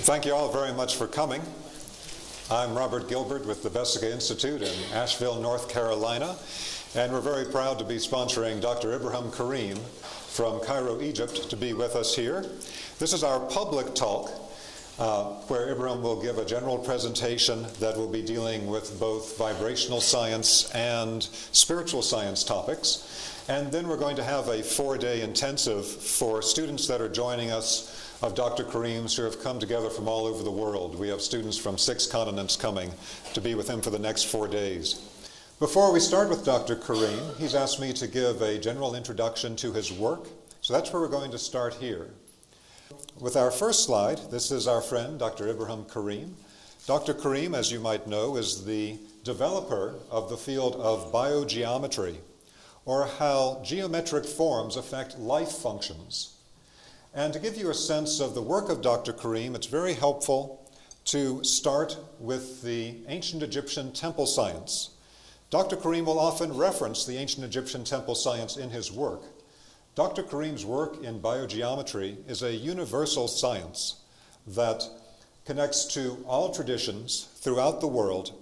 Thank you all very much for coming. I'm Robert Gilbert with the Vesica Institute in Asheville, North Carolina, and we're very proud to be sponsoring Dr. Ibrahim Karim from Cairo, Egypt, to be with us here. This is our public talk, where Ibrahim will give a general presentation that will be dealing with both vibrational science and spiritual science topics. And then we're going to have a 4-day intensive for students that are joining us of Dr. Karim's who have come together from all over the world. We have students from 6 continents coming to be with him for the next 4 days. Before we start with Dr. Karim, he's asked me to give a general introduction to his work. So that's where we're going to start here. With our first slide, this is our friend, Dr. Ibrahim Karim. Dr. Karim, as you might know, is the developer of the field of biogeometry, or how geometric forms affect life functions. And to give you a sense of the work of Dr. Karim, it's very helpful to start with the ancient Egyptian temple science. Dr. Karim will often reference the ancient Egyptian temple science in his work. Dr. Karim's work in biogeometry is a universal science that connects to all traditions throughout the world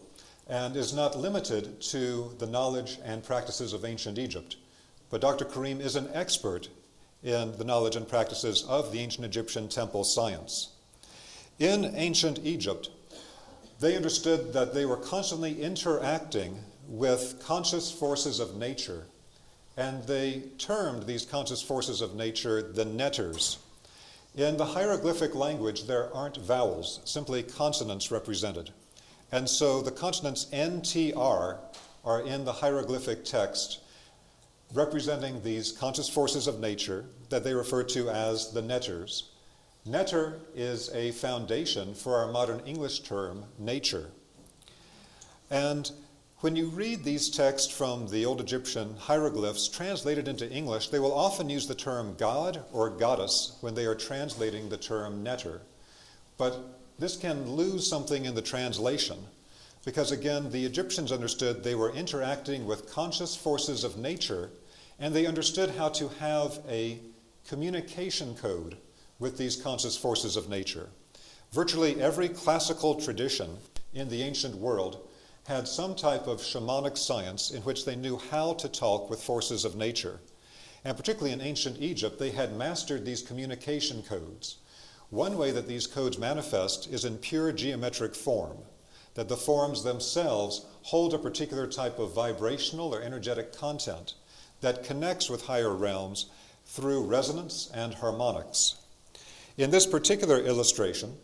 and is not limited to the knowledge and practices of ancient Egypt. But Dr. Karim is an expert in the knowledge and practices of the ancient Egyptian temple science. In ancient Egypt, they understood that they were constantly interacting with conscious forces of nature, and they termed these conscious forces of nature the netters. In the hieroglyphic language, there aren't vowels, simply consonants represented. And so the consonants NTR are in the hieroglyphic text representing these conscious forces of nature that they refer to as the netters. Netter is a foundation for our modern English term, nature. And when you read these texts from the Old Egyptian hieroglyphs translated into English, they will often use the term god or goddess when they are translating the term netter. But this can lose something in the translation because, again, the Egyptians understood they were interacting with conscious forces of nature, and they understood how to have a communication code with these conscious forces of nature. Virtually every classical tradition in the ancient world had some type of shamanic science in which they knew how to talk with forces of nature. And particularly in ancient Egypt, they had mastered these communication codes. One way that these codes manifest is in pure geometric form, that the forms themselves hold a particular type of vibrational or energetic content that connects with higher realms through resonance and harmonics. In this particular illustration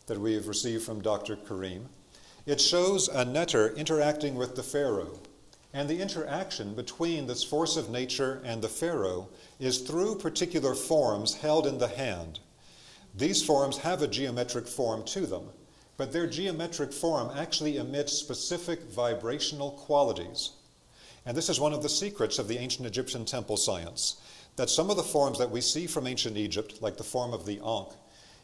that we have received from Dr. Karim, it shows a netter interacting with the pharaoh. And the interaction between this force of nature and the pharaoh is through particular forms held in the hand. These forms have a geometric form to them, but their geometric form actually emits specific vibrational qualities. And this is one of the secrets of the ancient Egyptian temple science, that some of the forms that we see from ancient Egypt, like the form of the Ankh,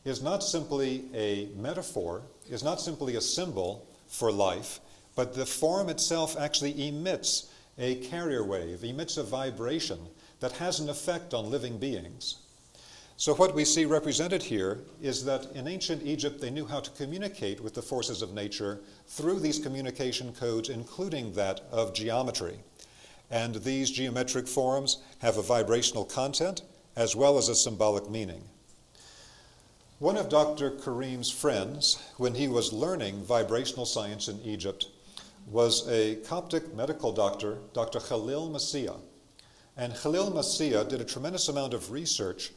is not simply a metaphor, is not simply a symbol for life, but the form itself actually emits a carrier wave, emits a vibration that has an effect on living beings. So what we see represented here is that in ancient Egypt they knew how to communicate with the forces of nature through these communication codes, including that of geometry. And these geometric forms have a vibrational content as well as a symbolic meaning. One of Dr. Karim's friends, when he was learning vibrational science in Egypt, was a Coptic medical doctor, Dr. Khalil Masih. And Khalil Masih did a tremendous amount of research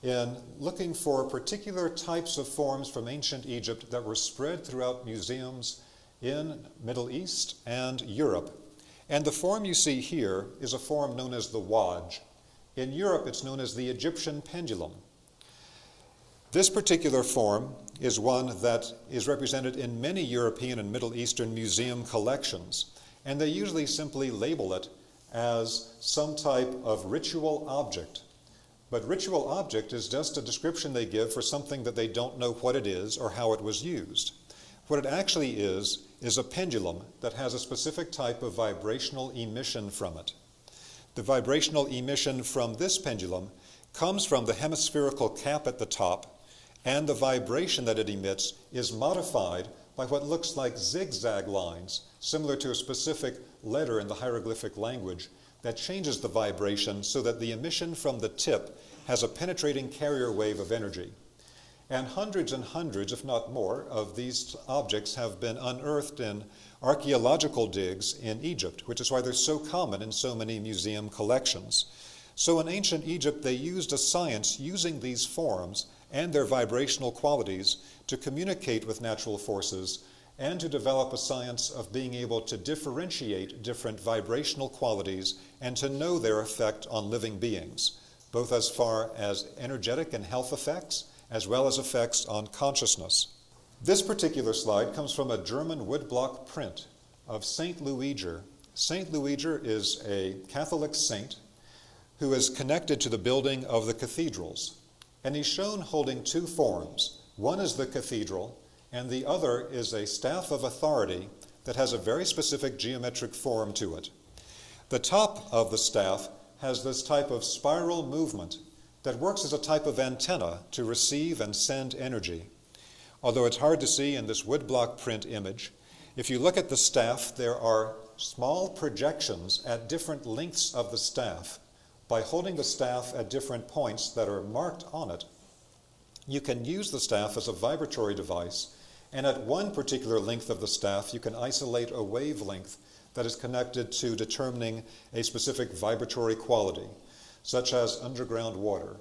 in looking for particular types of forms from ancient Egypt that were spread throughout museums in Middle East and Europe. And the form you see here is a form known as the Wadj. In Europe, it's known as the Egyptian pendulum. This particular form is one that is represented in many European and Middle Eastern museum collections, and they usually simply label it as some type of ritual object. But ritual object is just a description they give for something that they don't know what it is or how it was used. What it actually is a pendulum that has a specific type of vibrational emission from it. The vibrational emission from this pendulum comes from the hemispherical cap at the top and the vibration that it emits is modified by what looks like zigzag lines, similar to a specific letter in the hieroglyphic language, that changes the vibration so that the emission from the tip has a penetrating carrier wave of energy. And hundreds, if not more, of these objects have been unearthed in archaeological digs in Egypt, which is why they're so common in so many museum collections. So in ancient Egypt, they used a science using these forms and their vibrational qualities to communicate with natural forces and to develop a science of being able to differentiate different vibrational qualities and to know their effect on living beings, both as far as energetic and health effects, as well as effects on consciousness. This particular slide comes from a German woodblock print of Saint Liudger. Saint Liudger is a Catholic saint who is connected to the building of the cathedrals. And he's shown holding two forms. One is the cathedral, and the other is a staff of authority that has a very specific geometric form to it. The top of the staff has this type of spiral movement that works as a type of antenna to receive and send energy. Although it's hard to see in this woodblock print image, if you look at the staff, there are small projections at different lengths of the staff. By holding the staff at different points that are marked on it, you can use the staff as a vibratory device, and at one particular length of the staff, you can isolate a wavelength that is connected to determining a specific vibratory quality, such as underground water,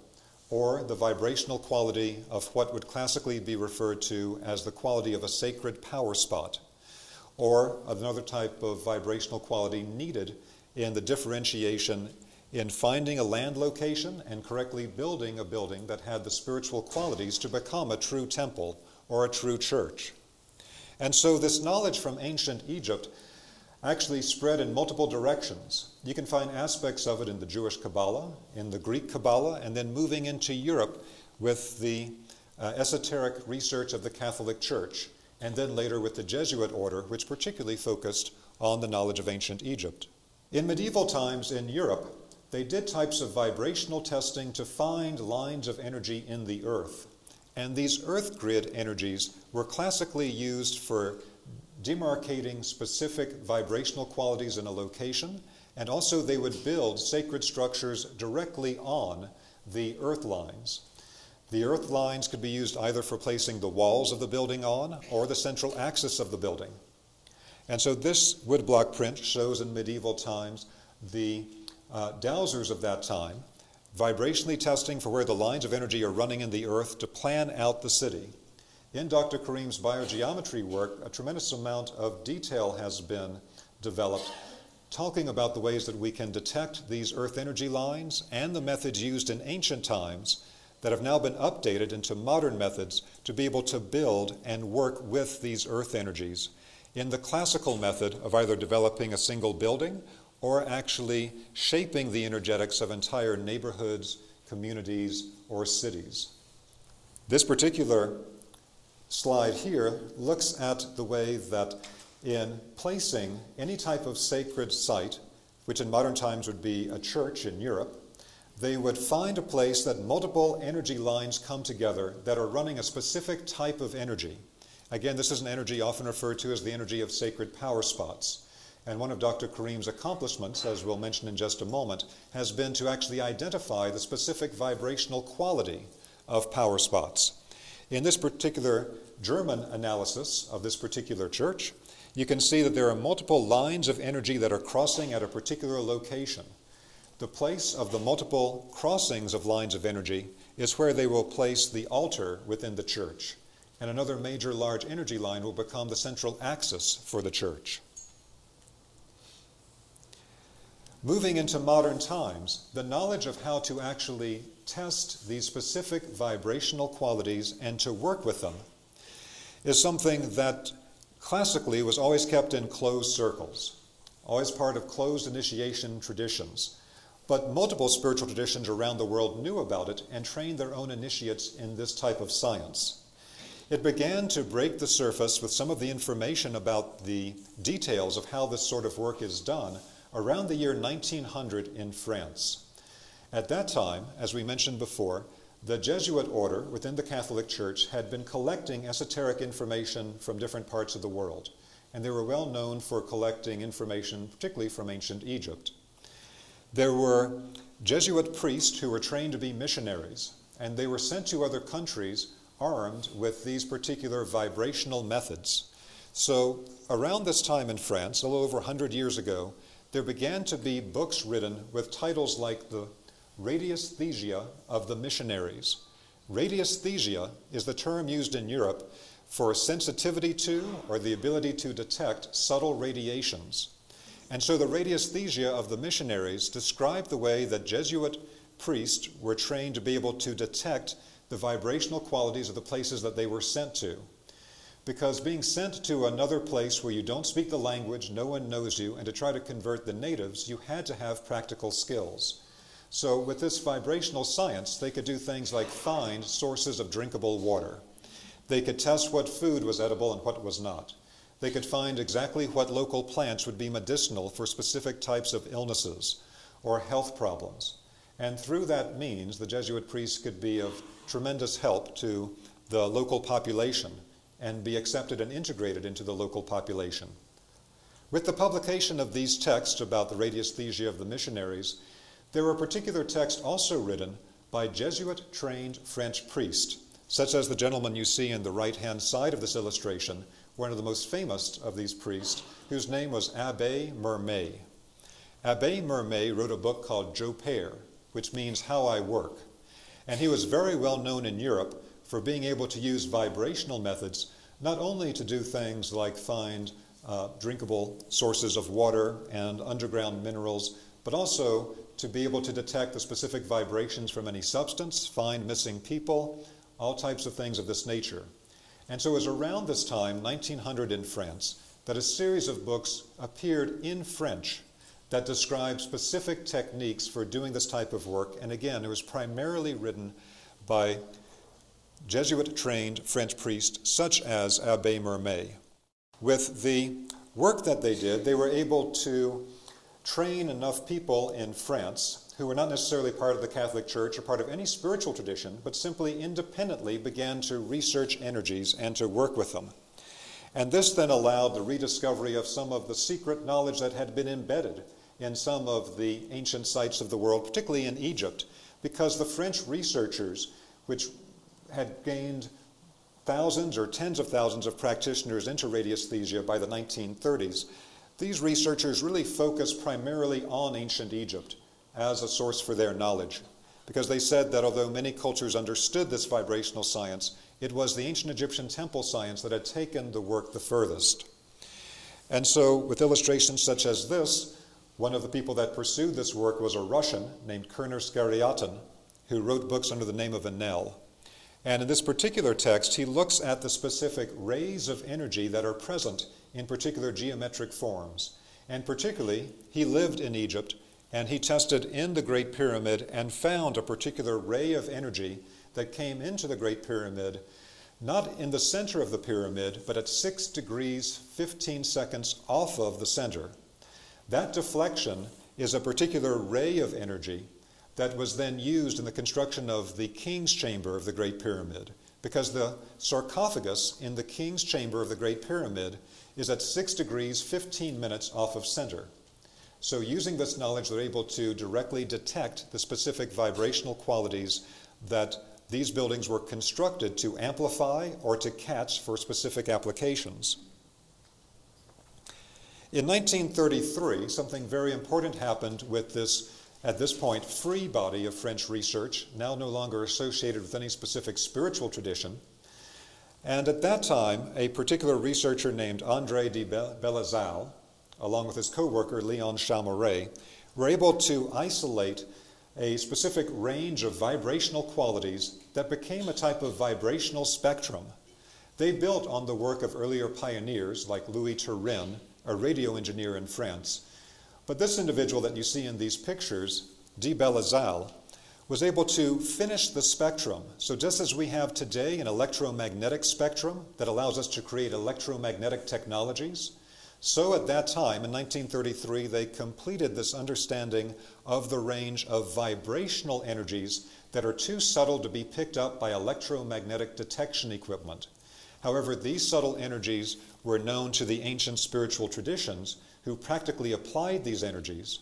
or the vibrational quality of what would classically be referred to as the quality of a sacred power spot, or another type of vibrational quality needed in the differentiation in finding a land location and correctly building a building that had the spiritual qualities to become a true temple or a true church. And so this knowledge from ancient Egypt actually spread in multiple directions. You can find aspects of it in the Jewish Kabbalah, in the Greek Kabbalah, and then moving into Europe with the esoteric research of the Catholic Church, and then later with the Jesuit order, which particularly focused on the knowledge of ancient Egypt. In medieval times in Europe, they did types of vibrational testing to find lines of energy in the earth. And these earth grid energies were classically used for demarcating specific vibrational qualities in a location, and also they would build sacred structures directly on the earth lines. The earth lines could be used either for placing the walls of the building on or the central axis of the building. And so this woodblock print shows in medieval times the dowsers of that time, vibrationally testing for where the lines of energy are running in the earth to plan out the city. In Dr. Karim's biogeometry work, a tremendous amount of detail has been developed talking about the ways that we can detect these earth energy lines and the methods used in ancient times that have now been updated into modern methods to be able to build and work with these earth energies in the classical method of either developing a single building or actually shaping the energetics of entire neighborhoods, communities, or cities. This particular slide here looks at the way that in placing any type of sacred site, which in modern times would be a church in Europe, they would find a place that multiple energy lines come together that are running a specific type of energy. Again, this is an energy often referred to as the energy of sacred power spots. And one of Dr. Karim's accomplishments, as we'll mention in just a moment, has been to actually identify the specific vibrational quality of power spots. In this particular German analysis of this particular church, you can see that there are multiple lines of energy that are crossing at a particular location. The place of the multiple crossings of lines of energy is where they will place the altar within the church. And another major large energy line will become the central axis for the church. Moving into modern times, the knowledge of how to actually test these specific vibrational qualities and to work with them is something that classically was always kept in closed circles, always part of closed initiation traditions. But multiple spiritual traditions around the world knew about it and trained their own initiates in this type of science. It began to break the surface with some of the information about the details of how this sort of work is done around the year 1900 in France. At that time, as we mentioned before, the Jesuit order within the Catholic Church had been collecting esoteric information from different parts of the world. And they were well known for collecting information, particularly from ancient Egypt. There were Jesuit priests who were trained to be missionaries, and they were sent to other countries armed with these particular vibrational methods. So around this time in France, a little over 100 years ago, there began to be books written with titles like the Radiesthesia of the missionaries. Radiesthesia is the term used in Europe for sensitivity to or the ability to detect subtle radiations. And so the Radiesthesia of the missionaries described the way that Jesuit priests were trained to be able to detect the vibrational qualities of the places that they were sent to. Because being sent to another place where you don't speak the language, no one knows you, and to try to convert the natives, you had to have practical skills. So with this vibrational science, they could do things like find sources of drinkable water. They could test what food was edible and what was not. They could find exactly what local plants would be medicinal for specific types of illnesses or health problems. And through that means, the Jesuit priests could be of tremendous help to the local population and be accepted and integrated into the local population. With the publication of these texts about the Radiesthesia of the missionaries, there were particular texts also written by Jesuit-trained French priests, such as the gentleman you see in the right-hand side of this illustration, one of the most famous of these priests, whose name was Abbé Mermet. Abbé Mermet wrote a book called Je Père, which means How I Work. And he was very well known in Europe for being able to use vibrational methods, not only to do things like find drinkable sources of water and underground minerals, but also to be able to detect the specific vibrations from any substance, find missing people, all types of things of this nature. And so it was around this time, 1900 in France, that a series of books appeared in French that described specific techniques for doing this type of work. And again, it was primarily written by Jesuit-trained French priests such as Abbé Mermet. With the work that they did, they were able to train enough people in France who were not necessarily part of the Catholic Church or part of any spiritual tradition, but simply independently began to research energies and to work with them. And this then allowed the rediscovery of some of the secret knowledge that had been embedded in some of the ancient sites of the world, particularly in Egypt, because the French researchers, which had gained thousands or tens of thousands of practitioners into radiesthesia by the 1930s, these researchers really focused primarily on ancient Egypt as a source for their knowledge, because they said that although many cultures understood this vibrational science, it was the ancient Egyptian temple science that had taken the work the furthest. And so with illustrations such as this, one of the people that pursued this work was a Russian named Kerner Skariatin, who wrote books under the name of Enel. And in this particular text, he looks at the specific rays of energy that are present in particular geometric forms. And particularly, he lived in Egypt, and he tested in the Great Pyramid and found a particular ray of energy that came into the Great Pyramid, not in the center of the pyramid, but at 6 degrees 15 seconds off of the center. That deflection is a particular ray of energy that was then used in the construction of the king's chamber of the Great Pyramid, because the sarcophagus in the king's chamber of the Great Pyramid is at 6 degrees 15 minutes off of center. So using this knowledge, they're able to directly detect the specific vibrational qualities that these buildings were constructed to amplify or to catch for specific applications. In 1933, something very important happened with this, at this point, free body of French research, now no longer associated with any specific spiritual tradition. And at that time, a particular researcher named André de Bellezalle, along with his co-worker Leon Chalmeret, were able to isolate a specific range of vibrational qualities that became a type of vibrational spectrum. They built on the work of earlier pioneers like Louis Turin, a radio engineer in France. But this individual that you see in these pictures, de Bellezalle, was able to finish the spectrum. So just as we have today an electromagnetic spectrum that allows us to create electromagnetic technologies, So at that time, in 1933, they completed this understanding of the range of vibrational energies that are too subtle to be picked up by electromagnetic detection equipment. However, these subtle energies were known to the ancient spiritual traditions who practically applied these energies,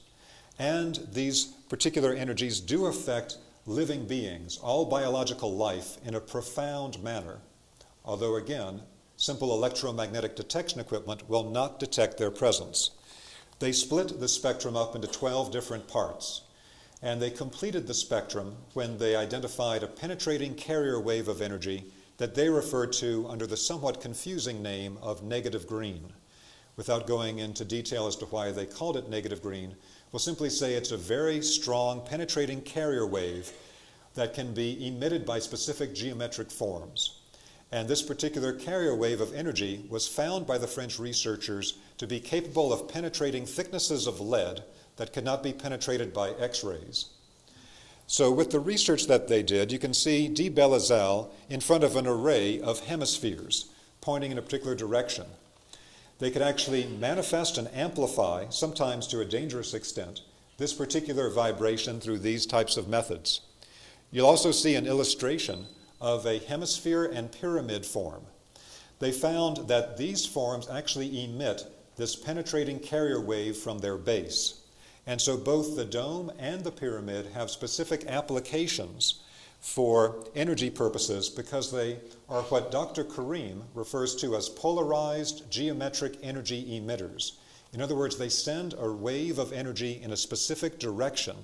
and these particular energies do affect living beings, all biological life, in a profound manner, although again, simple electromagnetic detection equipment will not detect their presence. They split the spectrum up into 12 different parts, and they completed the spectrum when they identified a penetrating carrier wave of energy that they referred to under the somewhat confusing name of negative green. Without going into detail as to why they called it negative green, we'll simply say it's a very strong penetrating carrier wave that can be emitted by specific geometric forms. And this particular carrier wave of energy was found by the French researchers to be capable of penetrating thicknesses of lead that could not be penetrated by X-rays. So with the research that they did, you can see de Belazal in front of an array of hemispheres pointing in a particular direction. They could actually manifest and amplify, sometimes to a dangerous extent, this particular vibration through these types of methods. You'll also see an illustration of a hemisphere and pyramid form. They found that these forms actually emit this penetrating carrier wave from their base. And so both the dome and the pyramid have specific applications for energy purposes because they are what Dr. Karim refers to as polarized geometric energy emitters. In other words, they send a wave of energy in a specific direction,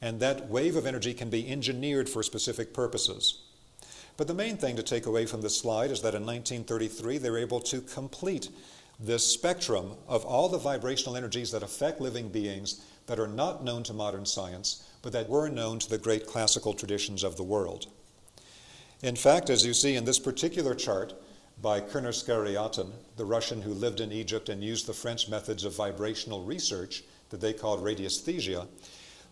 and that wave of energy can be engineered for specific purposes. But the main thing to take away from this slide is that in 1933 they were able to complete this spectrum of all the vibrational energies that affect living beings that are not known to modern science, but that were known to the great classical traditions of the world. In fact, as you see in this particular chart by Kerner-Skariatin, the Russian who lived in Egypt and used the French methods of vibrational research that they called Radiesthesia,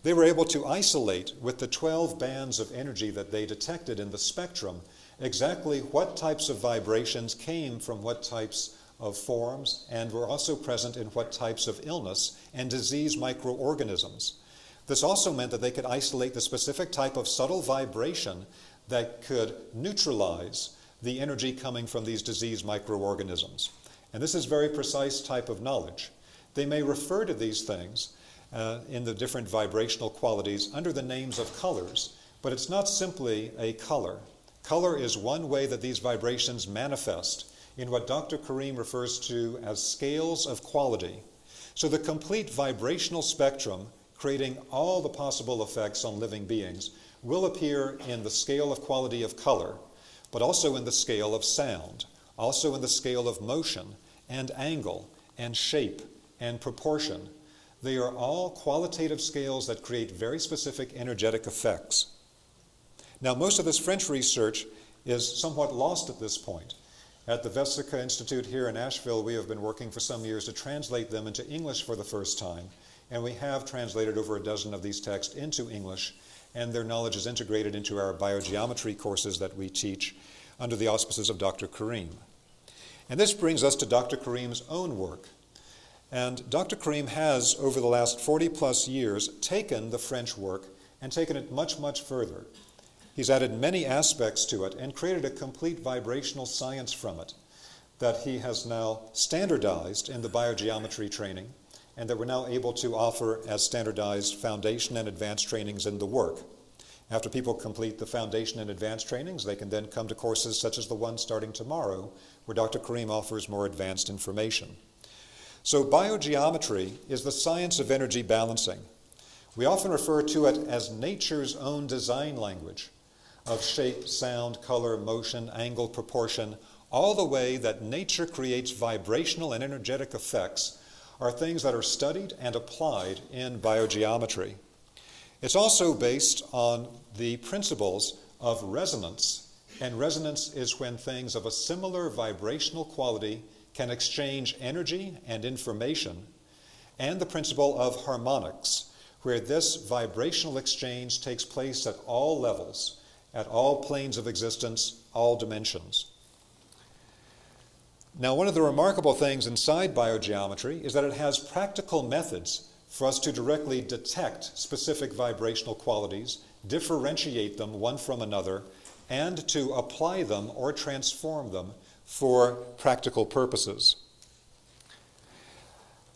they were able to isolate with the 12 bands of energy that they detected in the spectrum exactly what types of vibrations came from what types of forms and were also present in what types of illness and disease microorganisms. This also meant that they could isolate the specific type of subtle vibration that could neutralize the energy coming from these disease microorganisms. And this is very precise type of knowledge. They may refer to these things in the different vibrational qualities under the names of colors, but it's not simply a color. Color is one way that these vibrations manifest in what Dr. Karim refers to as scales of quality. So the complete vibrational spectrum, creating all the possible effects on living beings, will appear in the scale of quality of color, but also in the scale of sound, also in the scale of motion and angle and shape and proportion. They are all qualitative scales that create very specific energetic effects. Now, most of this French research is somewhat lost at this point. At the Vesica Institute here in Asheville, we have been working for some years to translate them into English for the first time, and we have translated over a dozen of these texts into English, and their knowledge is integrated into our biogeometry courses that we teach under the auspices of Dr. Karim. And this brings us to Dr. Karim's own work. And Dr. Karim has, over the last 40 plus years, taken the French work and taken it much, much further. He's added many aspects to it and created a complete vibrational science from it that he has now standardized in the biogeometry training and that we're now able to offer as standardized foundation and advanced trainings in the work. After people complete the foundation and advanced trainings, they can then come to courses such as the one starting tomorrow, where Dr. Karim offers more advanced information. So biogeometry is the science of energy balancing. We often refer to it as nature's own design language of shape, sound, color, motion, angle, proportion. All the way that nature creates vibrational and energetic effects are things that are studied and applied in biogeometry. It's also based on the principles of resonance, and resonance is when things of a similar vibrational quality can exchange energy and information, and the principle of harmonics, where this vibrational exchange takes place at all levels, at all planes of existence, all dimensions. Now, one of the remarkable things inside biogeometry is that it has practical methods for us to directly detect specific vibrational qualities, differentiate them one from another, and to apply them or transform them for practical purposes.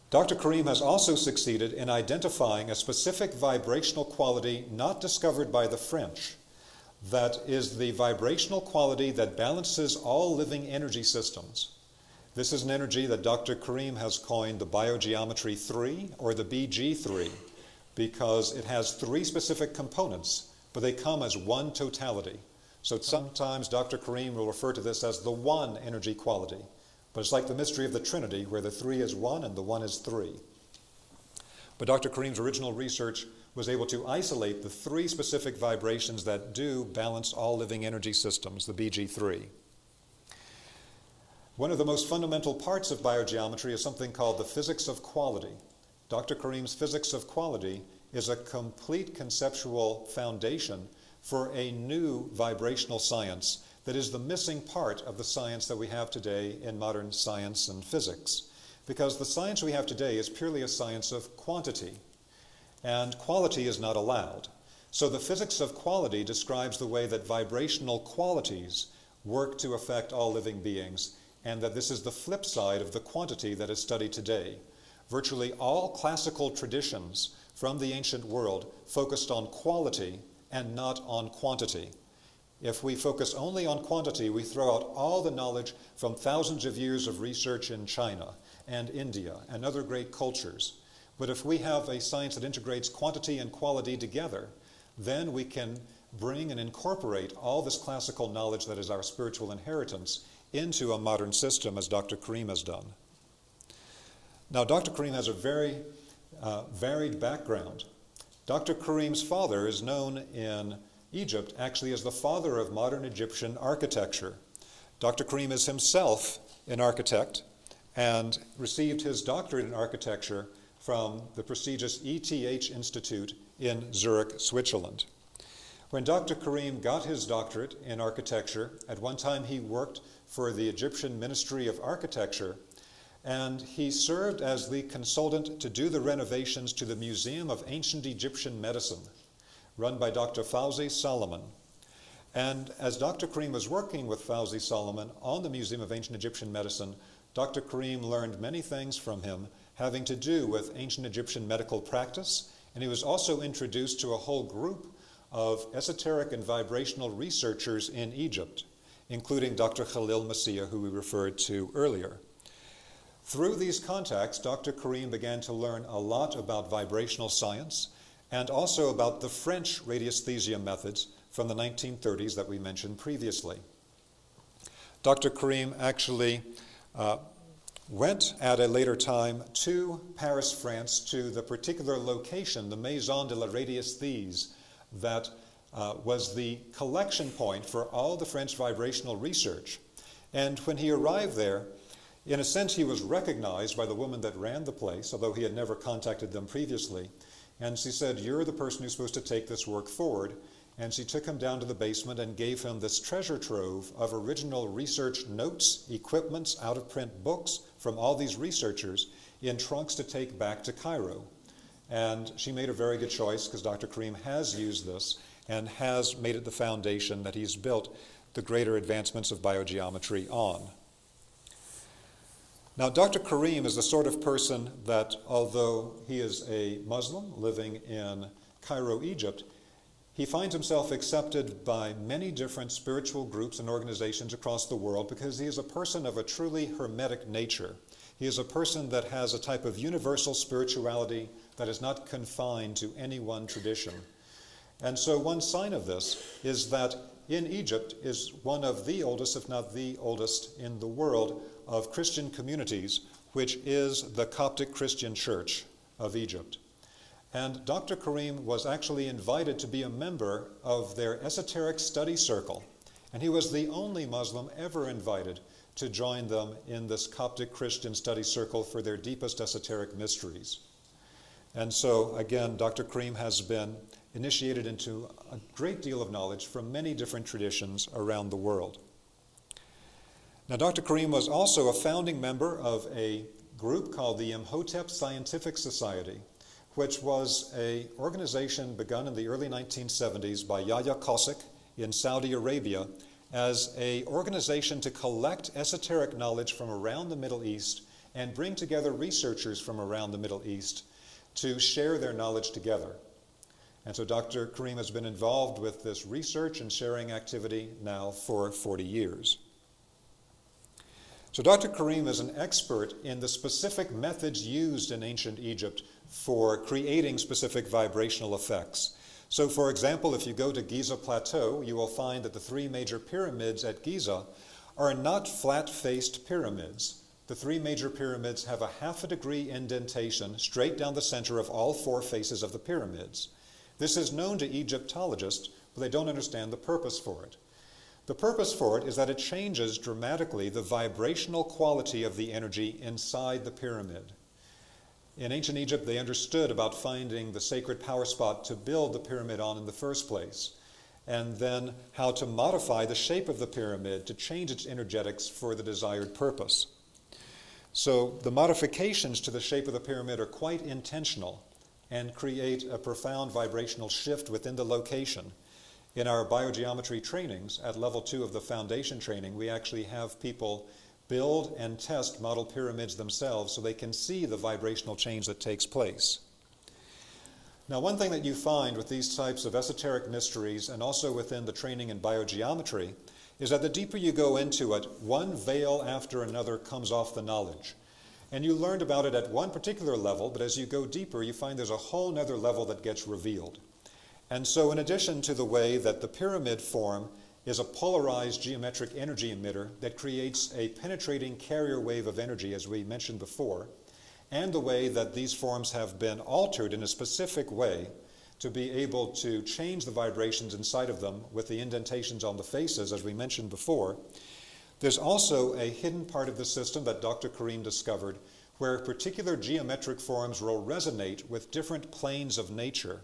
Dr. Karim has also succeeded in identifying a specific vibrational quality not discovered by the French, that is the vibrational quality that balances all living energy systems. This is an energy that Dr. Karim has coined the BioGeometry 3, or the BG3, because it has three specific components, but they come as one totality. So sometimes Dr. Karim will refer to this as the one energy quality, but it's like the mystery of the Trinity, where the three is one and the one is three. But Dr. Karim's original research was able to isolate the three specific vibrations that do balance all living energy systems, the BG3. One of the most fundamental parts of biogeometry is something called the physics of quality. Dr. Karim's physics of quality is a complete conceptual foundation for a new vibrational science that is the missing part of the science that we have today in modern science and physics. Because the science we have today is purely a science of quantity, and quality is not allowed. So the physics of quality describes the way that vibrational qualities work to affect all living beings, and that this is the flip side of the quantity that is studied today. Virtually all classical traditions from the ancient world focused on quality and not on quantity. If we focus only on quantity, we throw out all the knowledge from thousands of years of research in China and India and other great cultures. But if we have a science that integrates quantity and quality together, then we can bring and incorporate all this classical knowledge that is our spiritual inheritance into a modern system, as Dr. Karim has done. Now, Dr. Karim has a very varied background. Dr. Karim's father is known in Egypt actually as the father of modern Egyptian architecture. Dr. Karim is himself an architect and received his doctorate in architecture from the prestigious ETH Institute in Zurich, Switzerland. When Dr. Karim got his doctorate in architecture, at one time he worked for the Egyptian Ministry of Architecture, and he served as the consultant to do the renovations to the Museum of Ancient Egyptian Medicine, run by Dr. Fawzi Solomon. And as Dr. Karim was working with Fawzi Solomon on the Museum of Ancient Egyptian Medicine, Dr. Karim learned many things from him having to do with ancient Egyptian medical practice, and he was also introduced to a whole group of esoteric and vibrational researchers in Egypt, including Dr. Khalil Messiah, who we referred to earlier. Through these contacts, Dr. Karim began to learn a lot about vibrational science and also about the French radiesthesia methods from the 1930s that we mentioned previously. Dr. Karim actually went at a later time to Paris, France, to the particular location, the Maison de la Radiesthesia, that was the collection point for all the French vibrational research. And when he arrived there, in a sense, he was recognized by the woman that ran the place, although he had never contacted them previously. And she said, "You're the person who's supposed to take this work forward." And she took him down to the basement and gave him this treasure trove of original research notes, equipments, out-of-print books from all these researchers in trunks to take back to Cairo. And she made a very good choice, because Dr. Karim has used this and has made it the foundation that he's built the greater advancements of biogeometry on. Now, Dr. Karim is the sort of person that, although he is a Muslim living in Cairo, Egypt, he finds himself accepted by many different spiritual groups and organizations across the world because he is a person of a truly hermetic nature. He is a person that has a type of universal spirituality that is not confined to any one tradition. And so one sign of this is that in Egypt is one of the oldest, if not the oldest, in the world of Christian communities, which is the Coptic Christian Church of Egypt. And Dr. Karim was actually invited to be a member of their esoteric study circle. And he was the only Muslim ever invited to join them in this Coptic Christian study circle for their deepest esoteric mysteries. And so, again, Dr. Karim has been initiated into a great deal of knowledge from many different traditions around the world. Now, Dr. Karim was also a founding member of a group called the Imhotep Scientific Society, which was an organization begun in the early 1970s by Yahya Cossack in Saudi Arabia as an organization to collect esoteric knowledge from around the Middle East and bring together researchers from around the Middle East to share their knowledge together. And so Dr. Karim has been involved with this research and sharing activity now for 40 years. So Dr. Karim is an expert in the specific methods used in ancient Egypt for creating specific vibrational effects. So for example, if you go to Giza Plateau, you will find that the three major pyramids at Giza are not flat-faced pyramids. The three major pyramids have a ½ degree indentation straight down the center of all four faces of the pyramids. This is known to Egyptologists, but they don't understand the purpose for it. The purpose for it is that it changes dramatically the vibrational quality of the energy inside the pyramid. In ancient Egypt, they understood about finding the sacred power spot to build the pyramid on in the first place, and then how to modify the shape of the pyramid to change its energetics for the desired purpose. So the modifications to the shape of the pyramid are quite intentional and create a profound vibrational shift within the location. In our biogeometry trainings, at level 2 of the foundation training, we actually have people build and test model pyramids themselves so they can see the vibrational change that takes place. Now, one thing that you find with these types of esoteric mysteries and also within the training in biogeometry is that the deeper you go into it, one veil after another comes off the knowledge. And you learned about it at one particular level, but as you go deeper, you find there's a whole nother level that gets revealed. And so in addition to the way that the pyramid form is a polarized geometric energy emitter that creates a penetrating carrier wave of energy, as we mentioned before, and the way that these forms have been altered in a specific way to be able to change the vibrations inside of them with the indentations on the faces, as we mentioned before, there's also a hidden part of the system that Dr. Karim discovered where particular geometric forms will resonate with different planes of nature.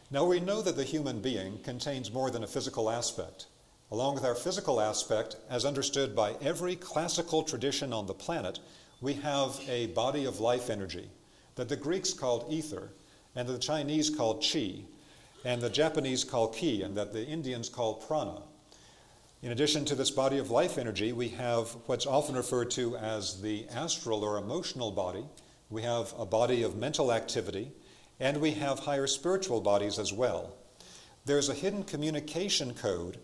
Now, we know that the human being contains more than a physical aspect. Along with our physical aspect, as understood by every classical tradition on the planet, we have a body of life energy that the Greeks called ether, and the Chinese called chi, and the Japanese call ki, and that the Indians call prana. In addition to this body of life energy, we have what's often referred to as the astral or emotional body. We have a body of mental activity, and we have higher spiritual bodies as well. There's a hidden communication code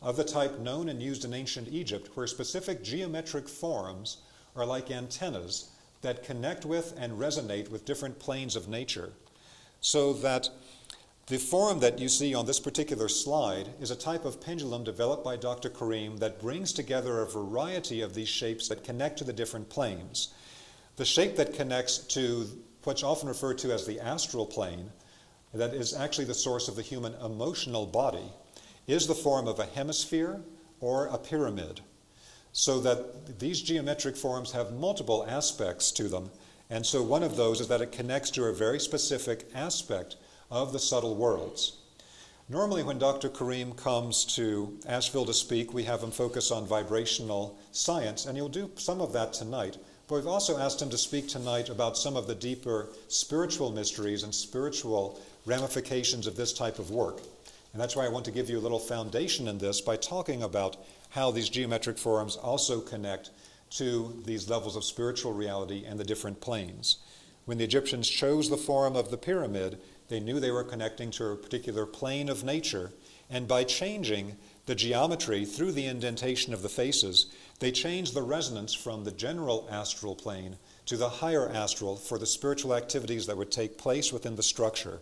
of the type known and used in ancient Egypt where specific geometric forms are like antennas that connect with and resonate with different planes of nature. So that the form that you see on this particular slide is a type of pendulum developed by Dr. Karim that brings together a variety of these shapes that connect to the different planes. The shape that connects to what's often referred to as the astral plane, that is actually the source of the human emotional body, is the form of a hemisphere or a pyramid. So that these geometric forms have multiple aspects to them, and so one of those is that it connects to a very specific aspect of the subtle worlds. Normally when Dr. Karim comes to Asheville to speak, we have him focus on vibrational science, and he'll do some of that tonight. But we've also asked him to speak tonight about some of the deeper spiritual mysteries and spiritual ramifications of this type of work. And that's why I want to give you a little foundation in this by talking about how these geometric forms also connect to these levels of spiritual reality and the different planes. When the Egyptians chose the form of the pyramid, they knew they were connecting to a particular plane of nature, and by changing the geometry through the indentation of the faces, they changed the resonance from the general astral plane to the higher astral for the spiritual activities that would take place within the structure.